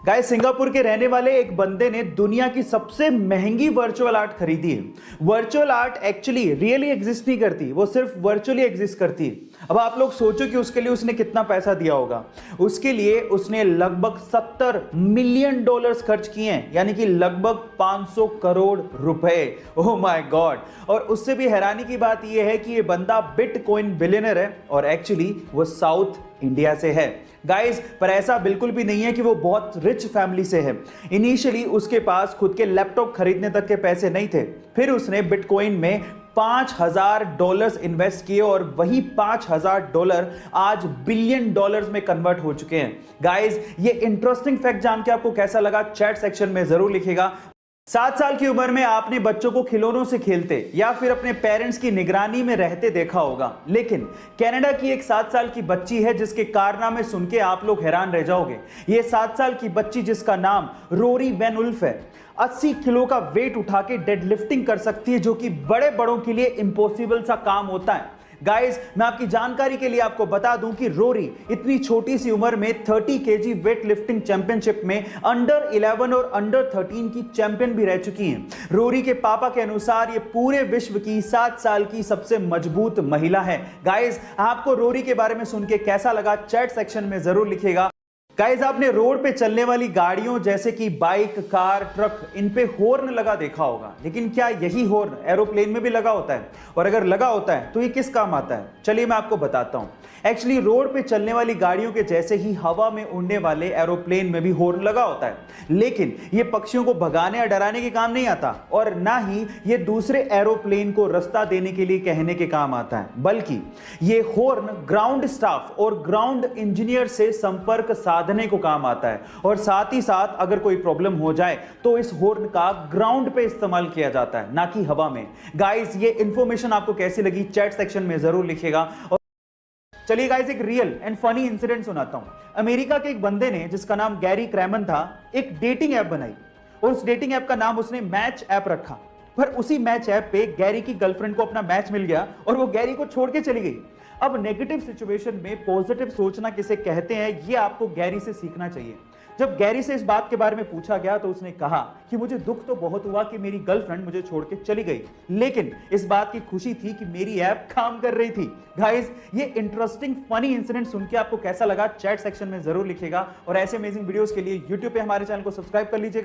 Guys, Singapore के रहने वाले एक बंदे ने दुनिया की सबसे महंगी वर्चुअल आर्ट खरीदी है। Virtual art actually really exist नहीं करती, वो सिर्फ वर्चुअली एग्जिस्ट करती है। अब आप लोग सोचो कि उसके लिए उसने कितना पैसा दिया होगा। उसके लिए उसने लगभग 70 मिलियन डॉलर्स खर्च किए हैं, यानी कि लगभग 500 करोड़ रुपए। Oh my God. और उससे भी हैरानी की बात यह है कि ये बंदा बिटकॉइन बिलियनर है और एक्चुअली वो साउथ इंडिया से है गाइस। पर ऐसा बिल्कुल भी नहीं है कि वो बहुत रिच फैमिली से है। इनिशियली उसके पास खुद के लैपटॉप खरीदने तक के पैसे नहीं थे, फिर उसने बिटकॉइन में $5,000 इन्वेस्ट किए और वही $5,000 आज बिलियन डॉलर्स में कन्वर्ट हो चुके हैं। गाइस, ये इंटरेस्टिंग फैक्ट जान के आपको कैसा लगा चैट सेक्शन में जरूर लिखिएगा। 7 साल की उम्र में आपने बच्चों को खिलौनों से खेलते या फिर अपने पेरेंट्स की निगरानी में रहते देखा होगा, लेकिन कनाडा की एक 7 साल की बच्ची है जिसके कारनामे सुन के आप लोग हैरान रह जाओगे। ये 7 साल की बच्ची जिसका नाम रोरी वैन उल्फ है, 80 किलो का वेट उठा के डेड लिफ्टिंग कर सकती है, जो कि बड़े बड़ों के लिए इम्पॉसिबल सा काम होता है। गाइस, मैं आपकी जानकारी के लिए आपको बता दूं कि रोरी इतनी छोटी सी उम्र में 30 केजी वेट लिफ्टिंग चैंपियनशिप में अंडर 11 और अंडर 13 की चैंपियन भी रह चुकी हैं। रोरी के पापा के अनुसार ये पूरे विश्व की 7 साल की सबसे मजबूत महिला है। गाइस, आपको रोरी के बारे में सुन के कैसा लगा चैट सेक्शन में जरूर लिखिएगा। गाइस, आपने रोड पे चलने वाली गाड़ियों जैसे कि बाइक, कार, ट्रक, इन पे हॉर्न लगा देखा होगा, लेकिन क्या यही हॉर्न एरोप्लेन में भी लगा होता है? और अगर लगा होता है तो ये किस काम आता है? चलिए मैं आपको बताता हूं। एक्चुअली रोड पे चलने वाली गाड़ियों के जैसे ही हवा में उड़ने वाले एरोप्लेन में भी हॉर्न लगा होता है, लेकिन ये पक्षियों को भगाने या डराने के काम नहीं आता और ना ही ये दूसरे एरोप्लेन को रास्ता देने के लिए कहने के काम आता है, बल्कि ये हॉर्न ग्राउंड स्टाफ और ग्राउंड इंजीनियर से संपर्क साधने को काम आता है। और साथ ही साथ अगर कोई प्रॉब्लम हो जाए तो इस हॉर्न का ग्राउंड पे इस्तेमाल किया जाता है, ना कि हवा में। गाइस, ये इंफॉर्मेशन आपको कैसी लगी चैट सेक्शन में जरूर लिखिएगा। चलिए गाइस, एक रियल एंड फनी इंसिडेंट सुनाता हूं। अमेरिका के एक बंदे ने, जिसका नाम गैरी क्रैमन था, एक डेटिंग ऐप बनाई और उस डेटिंग ऐप का नाम उसने मैच ऐप रखा। पर उसी मैच ऐप पे गैरी की गर्लफ्रेंड को अपना मैच मिल गया और वो गैरी को छोड़ के चली गई। अब नेगेटिव सिचुएशन में पॉजिटिव सोचना किसे कहते हैं, ये आपको गैरी से सीखना चाहिए। जब गैरी से इस बात के बारे में पूछा गया तो उसने कहा कि मुझे दुख तो बहुत हुआ कि मेरी गर्लफ्रेंड मुझे छोड़ के चली गई, लेकिन इस बात की खुशी थी कि मेरी ऐप काम कर रही थी। गाइस, ये इंटरेस्टिंग फनी इंसिडेंट सुन के आपको कैसा लगा चैट सेक्शन में जरूर लिखिएगा और ऐसे अमेजिंग वीडियोस के लिए यूट्यूब पे हमारे चैनल को सब्सक्राइब कर लीजिएगा।